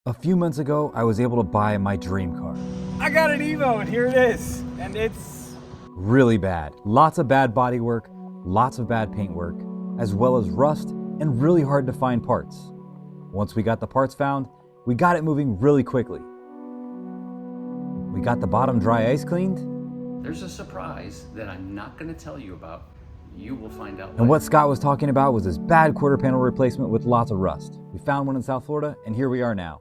A few months ago, I was able to buy my dream car. I got an Evo and here it is. And it's Really bad. Lots of bad bodywork, lots of bad paintwork, as well as rust and really hard to find parts. Once we got the parts found, we got it moving really quickly. We got the bottom dry ice cleaned. There's a surprise that I'm not going to tell you about. You will find out later. And what Scott was talking about was this bad quarter panel replacement with lots of rust. We found one in South Florida, and here we are now.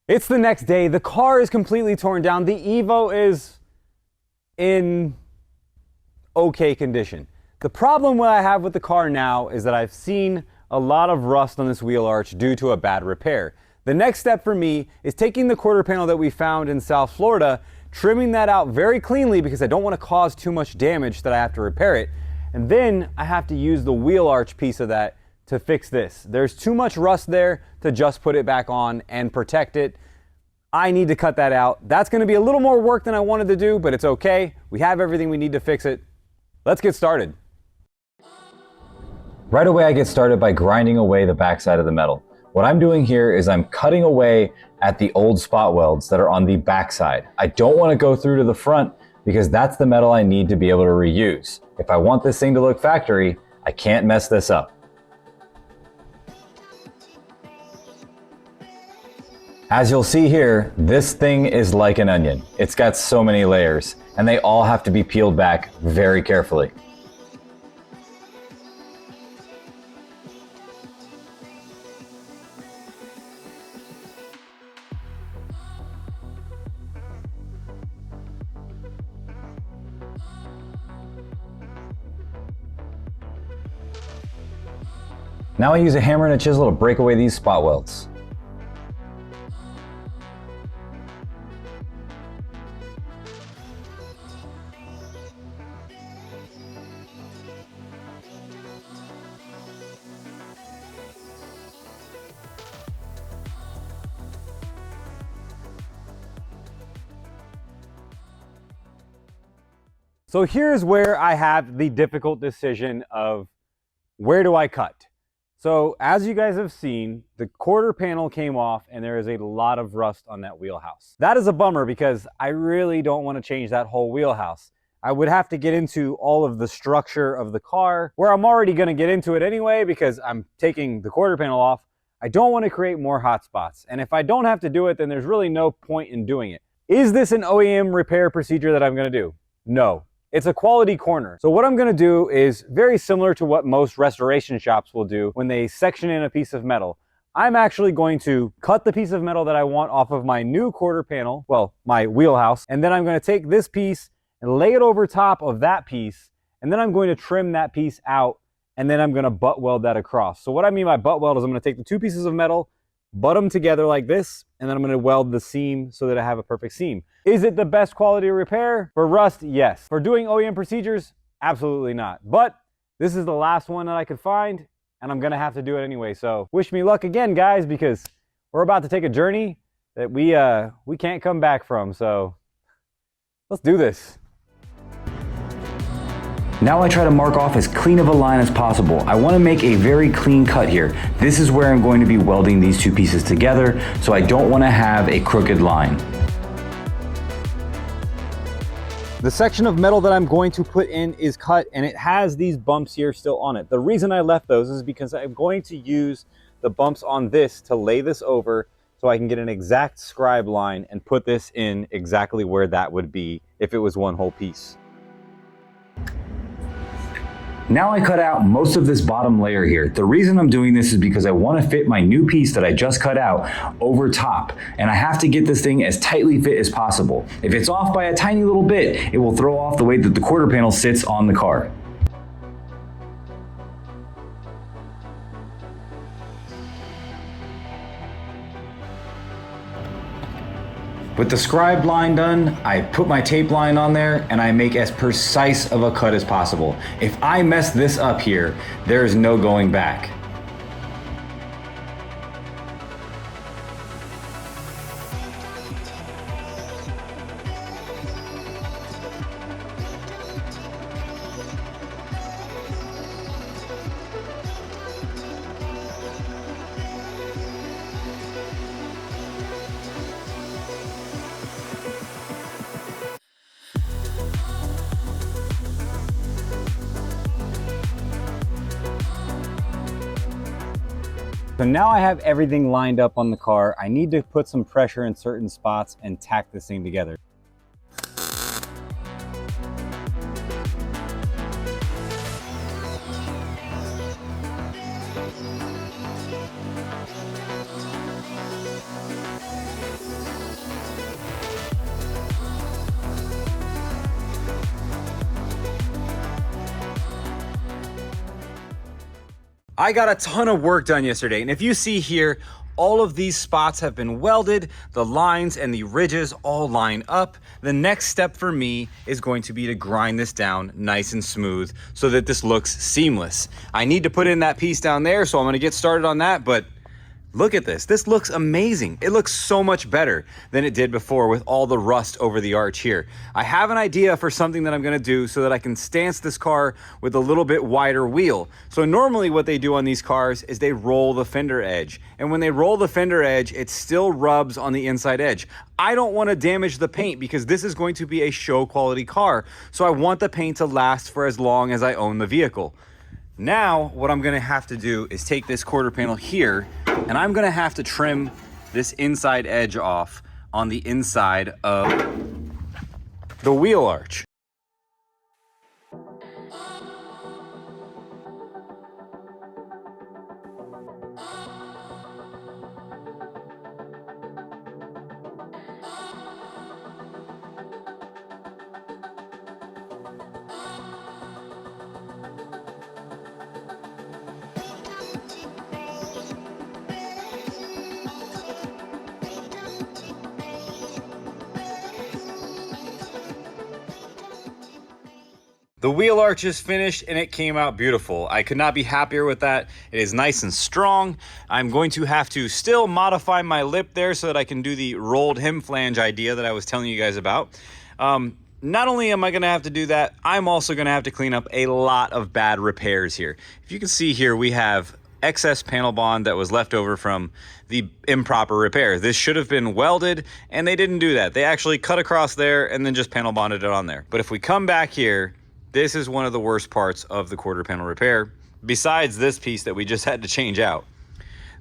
It's the next day. The car is completely torn down. The Evo is in okay condition. The problem what I have with the car now is that I've seen a lot of rust on this wheel arch due to a bad repair. The next step for me is taking the quarter panel that we found in South Florida, trimming that out very cleanly because I don't want to cause too much damage that I have to repair it. And then I have to use the wheel arch piece of that to fix this. There's too much rust there to just put it back on and protect it. I need to cut that out. That's going to be a little more work than I wanted to do, but it's okay. We have everything we need to fix it. Let's get started. Right away, I get started by grinding away the backside of the metal. What I'm doing here is I'm cutting away at the old spot welds that are on the backside. I don't want to go through to the front because that's the metal I need to be able to reuse. If I want this thing to look factory, I can't mess this up. As you'll see here, this thing is like an onion. It's got so many layers, and they all have to be peeled back very carefully. Now I use a hammer and a chisel to break away these spot welds. So here's where I have the difficult decision of where do I cut? So as you guys have seen, the quarter panel came off and there is a lot of rust on that wheelhouse. That is a bummer because I really don't want to change that whole wheelhouse. I would have to get into all of the structure of the car, where I'm already going to get into it anyway because I'm taking the quarter panel off. I don't want to create more hot spots. And if I don't have to do it, then there's really no point in doing it. Is this an OEM repair procedure that I'm going to do? No. It's a quality corner. So what I'm going to do is very similar to what most restoration shops will do when they section in a piece of metal. I'm actually going to cut the piece of metal that I want off of my new quarter panel, well, my wheelhouse, and then I'm going to take this piece and lay it over top of that piece, and then I'm going to trim that piece out, and then I'm going to butt weld that across. So what I mean by butt weld is I'm going to take the two pieces of metal, butt them together like this, and then I'm going to weld the seam so that I have a perfect seam. Is it the best quality repair? For rust, yes. For doing OEM procedures, absolutely not. But this is the last one that I could find, and I'm going to have to do it anyway. So wish me luck again, guys, because we're about to take a journey that we can't come back from. So let's do this. Now I try to mark off as clean of a line as possible. I want to make a very clean cut here. This is where I'm going to be welding these two pieces together, so I don't want to have a crooked line. The section of metal that I'm going to put in is cut and it has these bumps here still on it. The reason I left those is because I'm going to use the bumps on this to lay this over so I can get an exact scribe line and put this in exactly where that would be if it was one whole piece. Now I cut out most of this bottom layer here. The reason I'm doing this is because I want to fit my new piece that I just cut out over top, and I have to get this thing as tightly fit as possible. If it's off by a tiny little bit, it will throw off the way that the quarter panel sits on the car. With the scribe line done, I put my tape line on there and I make as precise of a cut as possible. If I mess this up here, there is no going back. So now I have everything lined up on the car. I need to put some pressure in certain spots and tack this thing together. I got a ton of work done yesterday, and if you see here, all of these spots have been welded, the lines and the ridges all line up. The next step for me is going to be to grind this down nice and smooth so that this looks seamless. I need to put in that piece down there, so I'm gonna get started on that, but look at this. This looks amazing. It looks so much better than it did before with all the rust over the arch here. I have an idea for something that I'm gonna do so that I can stance this car with a little bit wider wheel. So normally what they do on these cars is they roll the fender edge. And when they roll the fender edge, it still rubs on the inside edge. I don't wanna damage the paint because this is going to be a show quality car. So I want the paint to last for as long as I own the vehicle. Now, what I'm gonna have to do is take this quarter panel here, and I'm gonna have to trim this inside edge off on the inside of the wheel arch. The wheel arch is finished and it came out beautiful. I could not be happier with that. It is nice and strong. I'm going to have to still modify my lip there so that I can do the rolled hem flange idea that I was telling you guys about. Not only am I gonna have to do that, I'm also gonna have to clean up a lot of bad repairs here. If you can see here, we have excess panel bond that was left over from the improper repair. This should have been welded, and they didn't do that. They actually cut across there and then just panel bonded it on there. But if we come back here, this is one of the worst parts of the quarter panel repair, besides this piece that we just had to change out.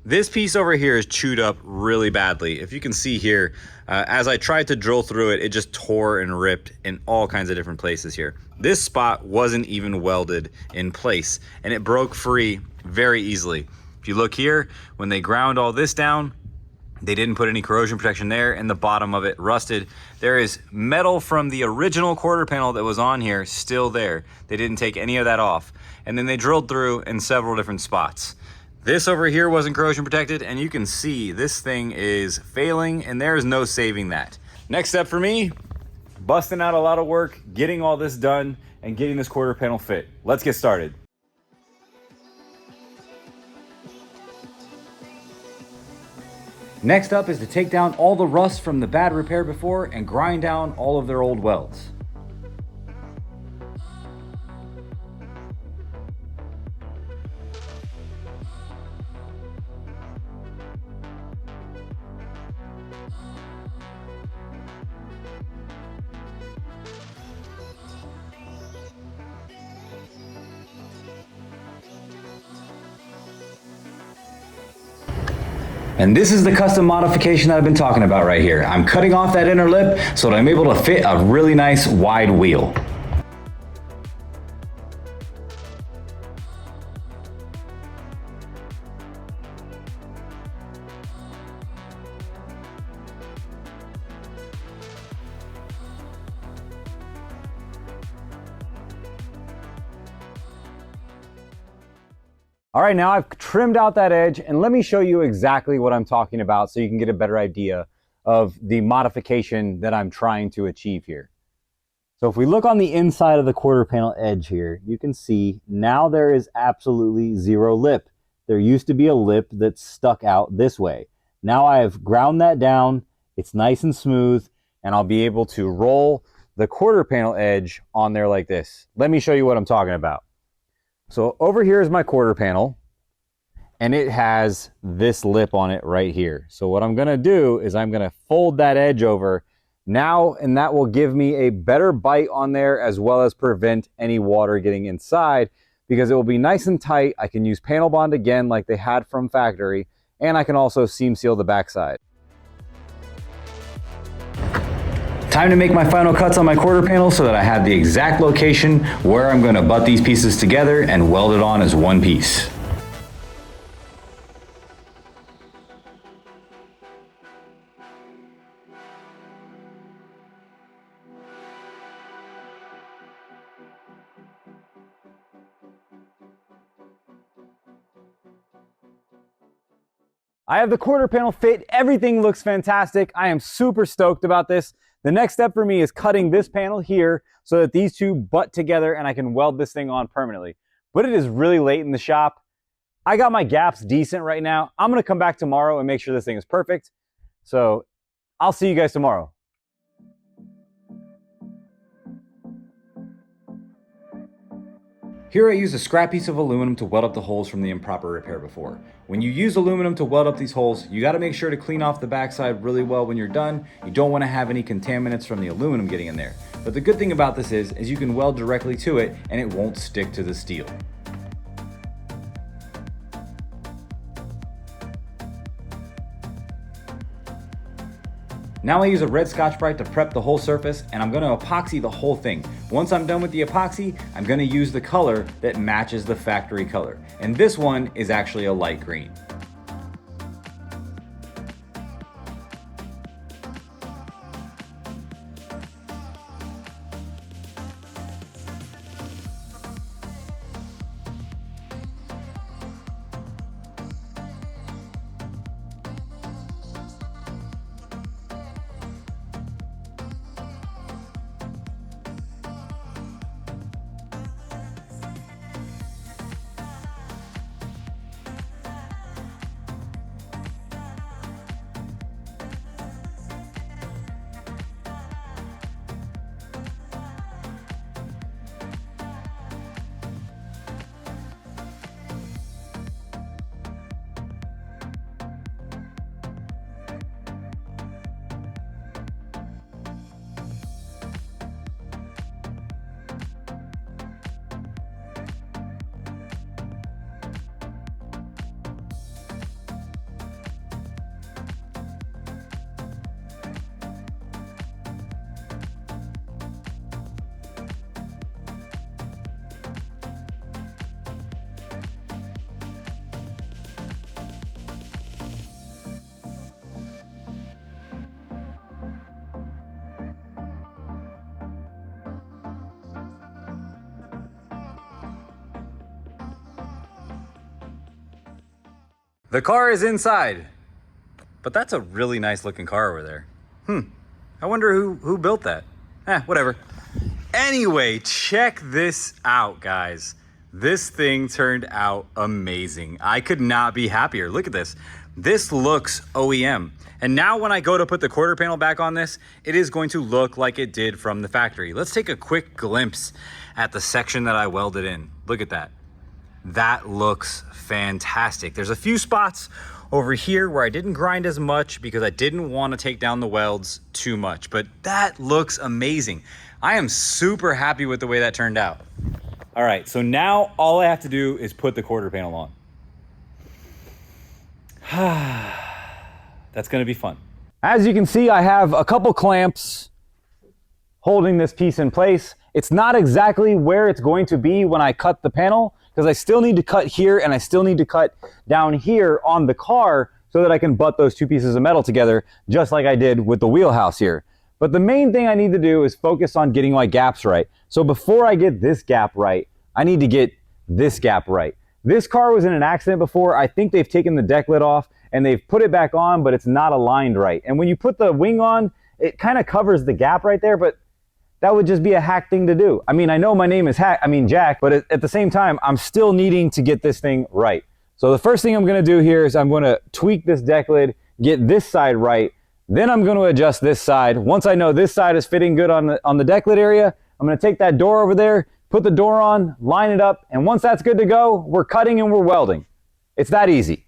This piece over here is chewed up really badly. If you can see here, as I tried to drill through it, it just tore and ripped in all kinds of different places here. This spot wasn't even welded in place, and it broke free very easily. If you look here, when they ground all this down, they didn't put any corrosion protection there, and the bottom of it rusted. There is metal from the original quarter panel that was on here still there. They didn't take any of that off. And then they drilled through in several different spots. This over here wasn't corrosion protected, and you can see this thing is failing, and there is no saving that. Next step for me, busting out a lot of work, getting all this done, and getting this quarter panel fit. Let's get started. Next up is to take down all the rust from the bad repair before and grind down all of their old welds. And this is the custom modification that I've been talking about right here. I'm cutting off that inner lip so that I'm able to fit a really nice wide wheel. All right, now I've trimmed out that edge, and let me show you exactly what I'm talking about so you can get a better idea of the modification that I'm trying to achieve here. So if we look on the inside of the quarter panel edge here, you can see now there is absolutely zero lip. There used to be a lip that stuck out this way. Now I have ground that down, it's nice and smooth, and I'll be able to roll the quarter panel edge on there like this. Let me show you what I'm talking about. So over here is my quarter panel, and it has this lip on it right here. So what I'm gonna do is I'm gonna fold that edge over now, and that will give me a better bite on there as well as prevent any water getting inside, because it will be nice and tight. I can use panel bond again like they had from factory, and I can also seam seal the backside. Time to make my final cuts on my quarter panel so that I have the exact location where I'm going to butt these pieces together and weld it on as one piece. I have the quarter panel fit. Everything looks fantastic. I am super stoked about this. The next step for me is cutting this panel here so that these two butt together and I can weld this thing on permanently. But it is really late in the shop. I got my gaps decent right now. I'm gonna come back tomorrow and make sure this thing is perfect. So I'll see you guys tomorrow. Here I use a scrap piece of aluminum to weld up the holes from the improper repair before. When you use aluminum to weld up these holes, you gotta make sure to clean off the backside really well when you're done. You don't wanna have any contaminants from the aluminum getting in there. But the good thing about this is you can weld directly to it and it won't stick to the steel. Now I use a red Scotch-Brite to prep the whole surface, and I'm gonna epoxy the whole thing. Once I'm done with the epoxy, I'm gonna use the color that matches the factory color. And this one is actually a light green. The car is inside, but that's a really nice looking car over there. I wonder who built that. Whatever. Anyway, check this out, guys. This thing turned out amazing. I could not be happier. Look at this. This looks OEM. And now when I go to put the quarter panel back on this, it is going to look like it did from the factory. Let's take a quick glimpse at the section that I welded in. Look at that. That looks fantastic. There's a few spots over here where I didn't grind as much because I didn't want to take down the welds too much, but that looks amazing. I am super happy with the way that turned out. All right, so now all I have to do is put the quarter panel on. That's gonna be fun. As you can see, I have a couple clamps holding this piece in place. It's not exactly where it's going to be when I cut the panel, because I still need to cut here and I still need to cut down here on the car so that I can butt those two pieces of metal together, just like I did with the wheelhouse here. But the main thing I need to do is focus on getting my gaps right. So before I get this gap right, I need to get this gap right. This car was in an accident before. I think they've taken the deck lid off and they've put it back on, but it's not aligned right. And when you put the wing on, it kind of covers the gap right there, but that would just be a hack thing to do. I mean, I know my name is Jack, but at the same time, I'm still needing to get this thing right. So the first thing I'm gonna do here is I'm gonna tweak this deck lid, get this side right, then I'm gonna adjust this side. Once I know this side is fitting good on the deck lid area, I'm gonna take that door over there, put the door on, line it up, and once that's good to go, we're cutting and we're welding. It's that easy.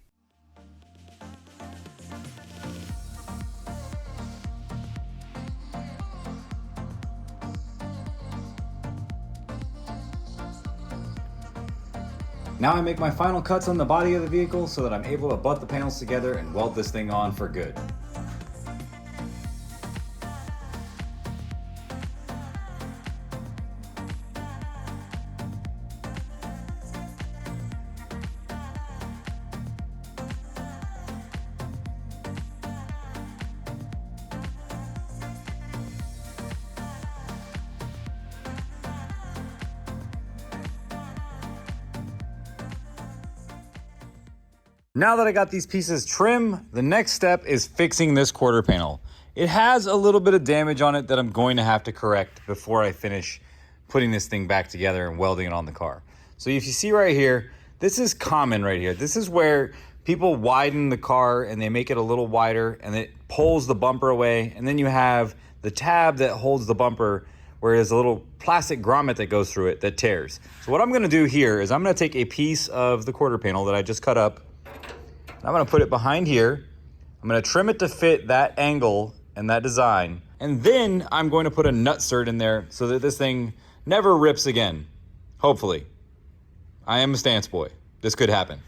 Now I make my final cuts on the body of the vehicle so that I'm able to butt the panels together and weld this thing on for good. Now that I got these pieces trim, the next step is fixing this quarter panel. It has a little bit of damage on it that I'm going to have to correct before I finish putting this thing back together and welding it on the car. So if you see right here, this is common right here. This is where people widen the car and they make it a little wider and it pulls the bumper away. And then you have the tab that holds the bumper where there's a little plastic grommet that goes through it that tears. So what I'm gonna do here is I'm gonna take a piece of the quarter panel that I just cut up. I'm gonna put it behind here. I'm gonna trim it to fit that angle and that design. And then I'm going to put a nut cert in there so that this thing never rips again. Hopefully. I am a stance boy. This could happen.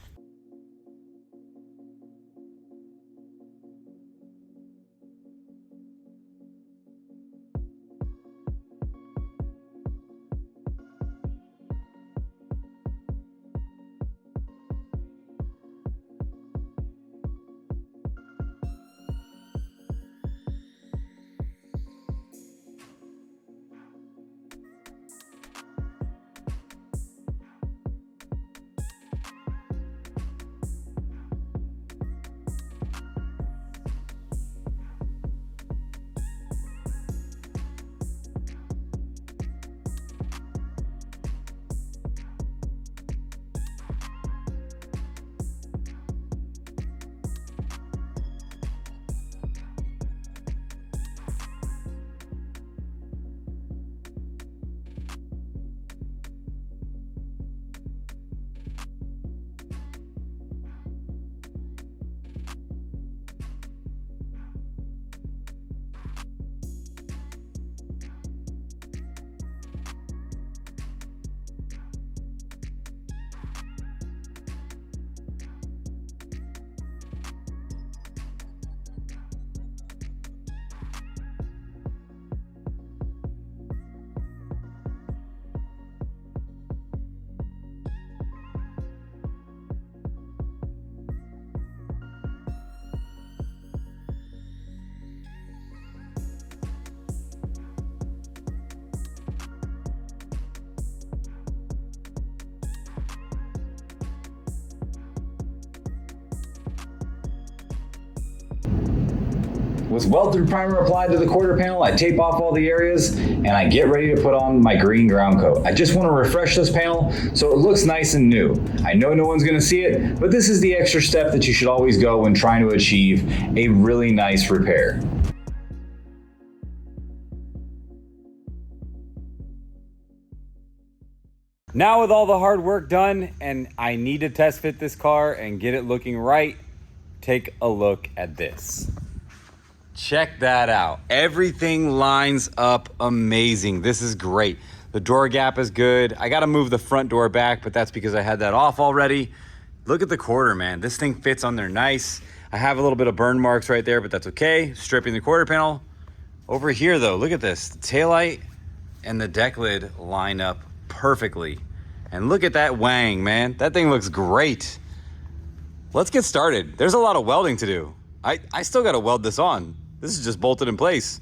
With weld-through primer applied to the quarter panel, I tape off all the areas and I get ready to put on my green ground coat. I just want to refresh this panel so it looks nice and new. I know no one's going to see it, but this is the extra step that you should always go when trying to achieve a really nice repair. Now with all the hard work done and I need to test fit this car and get it looking right, take a look at this. Check that out. Everything lines up amazing. This is great. The door gap is good. I got to move the front door back, but that's because I had that off already. Look at the quarter, man. This thing fits on there nice. I have a little bit of burn marks right there, but that's okay. Stripping the quarter panel. Over here though, look at this. The taillight and the deck lid line up perfectly. And look at that wang, man. That thing looks great. Let's get started. There's a lot of welding to do. I still got to weld this on. This is just bolted in place.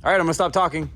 All right, I'm gonna stop talking.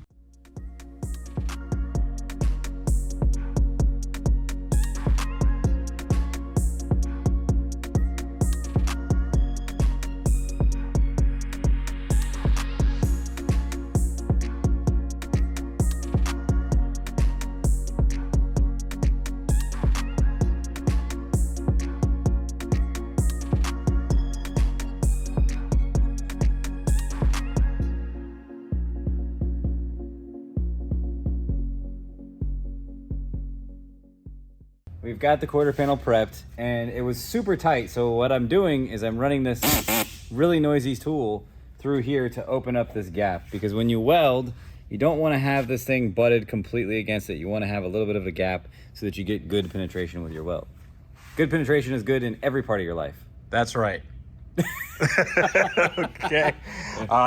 We've got the quarter panel prepped and it was super tight. So what I'm doing is I'm running this really noisy tool through here to open up this gap, because when you weld, You don't want to have this thing butted completely against it. You want to have a little bit of a gap so that you get good penetration with your weld. Good penetration is good in every part of your life. That's right. Okay.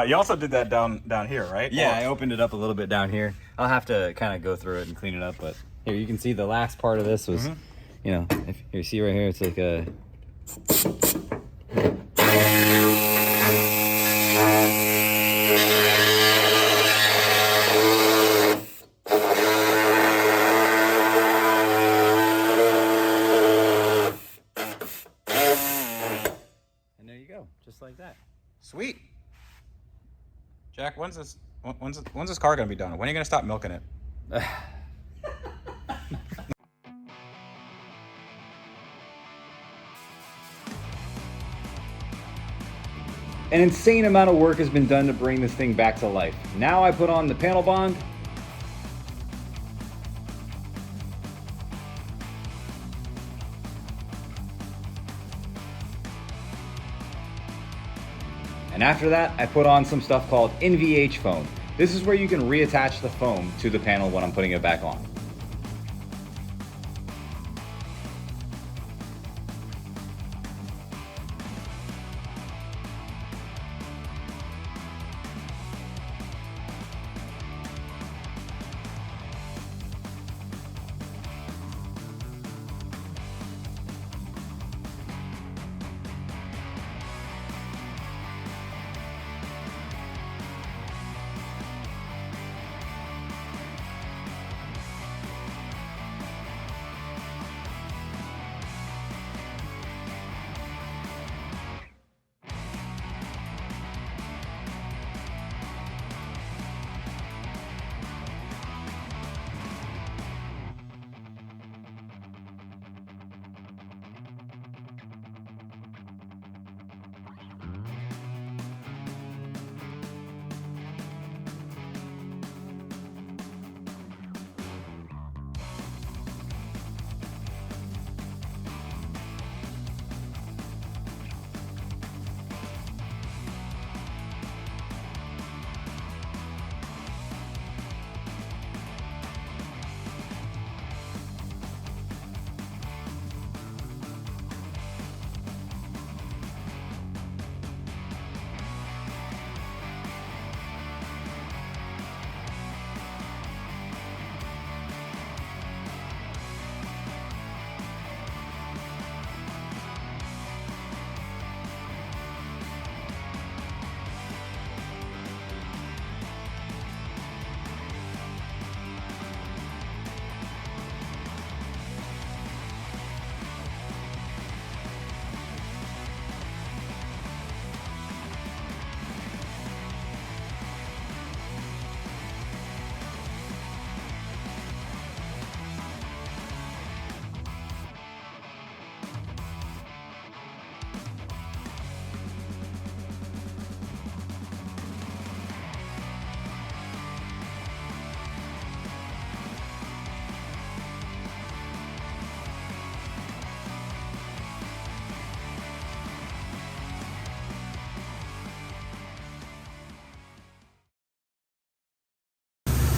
You also did that down here, right? Yeah, I opened it up a little bit down here. I'll have to kind of go through it and clean it up, but here you can see the last part of this was, you know, if you see right here, it's like a... And there you go, just like that. Sweet. Jack, when's this car gonna be done? When are you gonna stop milking it? An insane amount of work has been done to bring this thing back to life. Now I put on the panel bond. And after that, I put on some stuff called NVH foam. This is where you can reattach the foam to the panel when I'm putting it back on.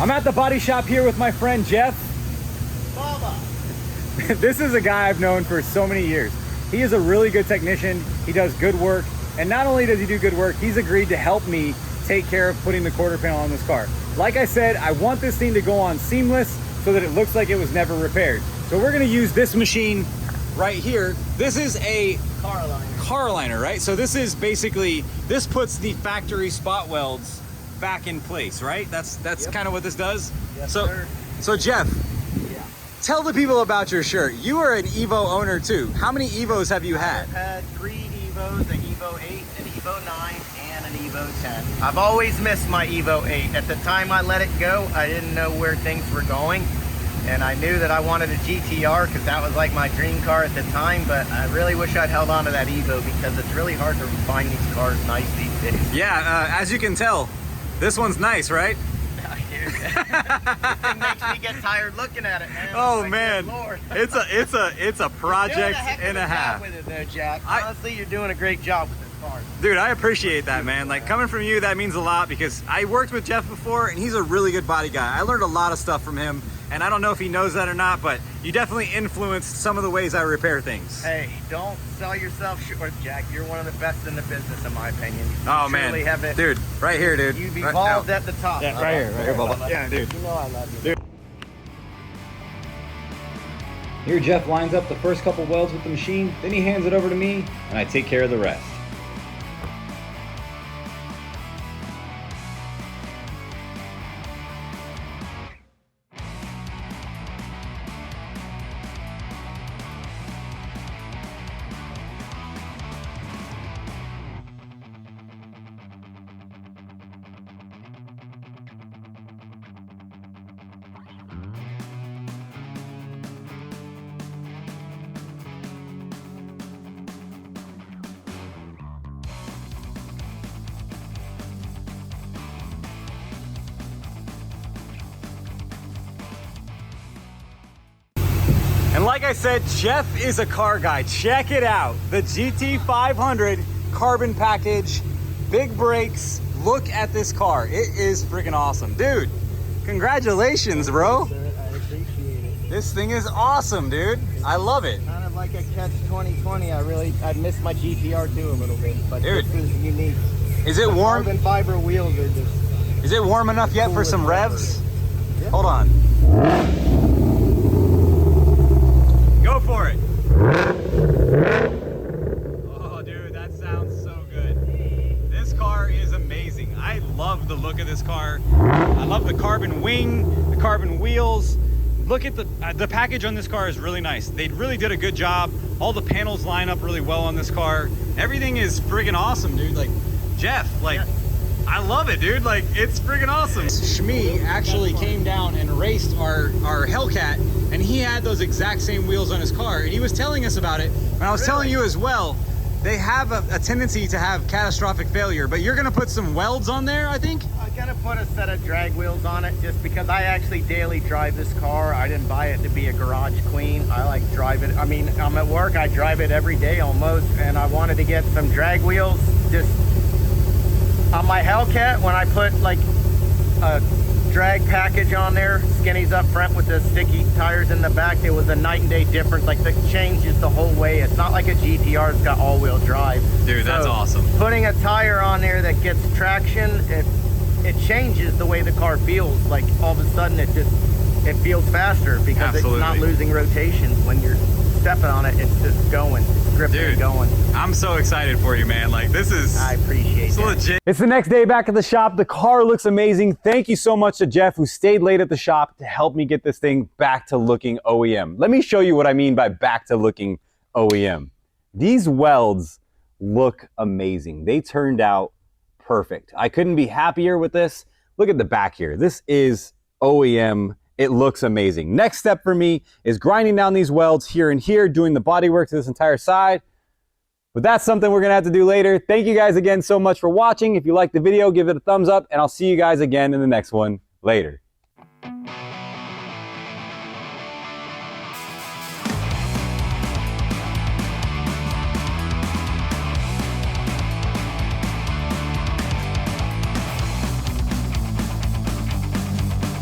I'm at the body shop here with my friend Jeff. Mama. This is a guy I've known for so many years. He is a really good technician. He does good work. And not only does he do good work, he's agreed to help me take care of putting the quarter panel on this car. Like I said, I want this thing to go on seamless so that it looks like it was never repaired. So we're gonna use this machine right here. This is a car liner, right? So this is basically, this puts the factory spot welds back in place, right? That's Yep. kind of what this does. Yes, so, sir. so Jeff, Yeah. tell the people about your shirt. You are an Evo owner too. How many Evos have you had? I've had 3 Evos, an Evo 8, an Evo 9, and an Evo 10. I've always missed my Evo 8. At the time I let it go, I didn't know where things were going. And I knew that I wanted a GTR because that was like my dream car at the time, but I really wish I'd held on to that Evo because it's really hard to find these cars nice these days. Yeah, as you can tell, this one's nice, right? It makes me get tired looking at it, man. Oh Like, man, good Lord. it's a project You're doing and a job half. with it there, Jack. Honestly, you're doing a great job with it. cars. Dude, I appreciate that, man. Like, coming from you, that means a lot, because I worked with Jeff before and he's a really good body guy. I learned a lot of stuff from him, and I don't know if he knows that or not, but you definitely influenced some of the ways I repair things. Hey, don't sell yourself short, Jack. You're one of the best in the business, in my opinion. You Oh man, truly have it. dude, right here, dude. You've Right evolved now. at the top. Yeah, right here, Bubba. Yeah, dude. You know I love you. Dude. Here Jeff lines up the first couple welds with the machine, then he hands it over to me, and I take care of the rest. And like I said, Jeff is a car guy. Check it out. The GT500 carbon package, big brakes. Look at this car. It is freaking awesome. Dude, congratulations, bro. I appreciate it. This thing is awesome, dude. I love it. Kind of like a catch 2020. I missed my GTR too a little bit, but Dude. this is unique. Is it warm? Carbon fiber wheels are just... Is it warm enough yet for some revs? Yeah. Hold on. Go for it. Oh, dude, that sounds so good. This car is amazing. I love the look of this car. I love the carbon wing, the carbon wheels. Look at the package on this car is really nice. They really did a good job. All the panels line up really well on this car. Everything is friggin' awesome, dude. Like, Jeff, like, Yeah. I love it, dude. Like, it's friggin' awesome. Shmi actually came down and raced our Hellcat, and he had those exact same wheels on his car, and he was telling us about it. And I was telling you as well, they have a tendency to have catastrophic failure, but you're gonna put some welds on there, I think? I'm gonna put a set of drag wheels on it just because I actually daily drive this car. I didn't buy it to be a garage queen. I like drive it. I mean, I'm at work, I drive it every day almost, and I wanted to get some drag wheels just on my Hellcat. When I put like a drag package on there, skinnies up front with the sticky tires in the back, it was a night and day difference. Like, the change just the whole way. It's not like a GTR, it's got all-wheel drive. Dude, that's awesome. Putting a tire on there that gets traction, it changes the way the car feels. Like, all of a sudden it feels faster because Absolutely. it's not losing rotations. When you're stepping on it, it's just going, it's gripping and going. I'm so excited for you, man. Like, this is I appreciate that. legit. It's the next day back at the shop. The car looks amazing. Thank you so much to Jeff, who stayed late at the shop to help me get this thing back to looking OEM. Let me show you what I mean by back to looking OEM. These welds look amazing. They turned out perfect. I couldn't be happier with this. Look at the back here. This is OEM. It looks amazing. Next step for me is grinding down these welds here and here, doing the bodywork to this entire side. But that's something we're gonna have to do later. Thank you guys again so much for watching. If you liked the video, give it a thumbs up, and I'll see you guys again in the next one later.